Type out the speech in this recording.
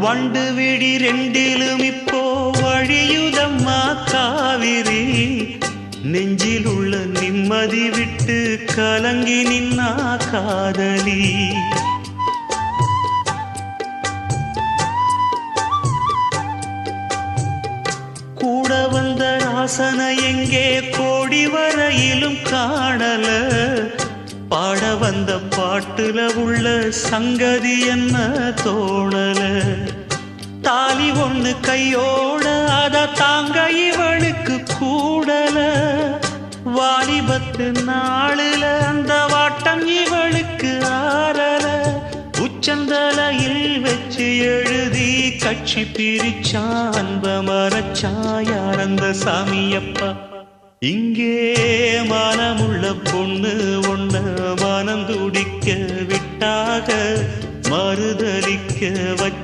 வண்டு விழி ரெண்டிலும் இப்போ வழியுதம்மா காவிரி நெஞ்சில் உள்ள நிம்மதி விட்டு கலங்கி நின்னா காதலி கூட வந்த ராசனை எங்கே கோடி வரையிலும் காணல பாட வந்த பாட்டுல உள்ள சங்கதி என்ன தோணல தாலி ஒண்ணு கையோட அத தாங்க இவளுக்கு கூடல வாலிபத்து நாளுல அந்த வாட்டம் இவளுக்கு ஆறல உச்சந்தலையில் வச்சு எழுதி கட்சி பிரிச்சான் அன்ப மரச்சான் யார் அந்த சாமியப்பா இங்கே மனமுள்ள பொண்ணு ஒண்ண மனம் துடிக்க விட்டாக மறுதலிக்க வச்ச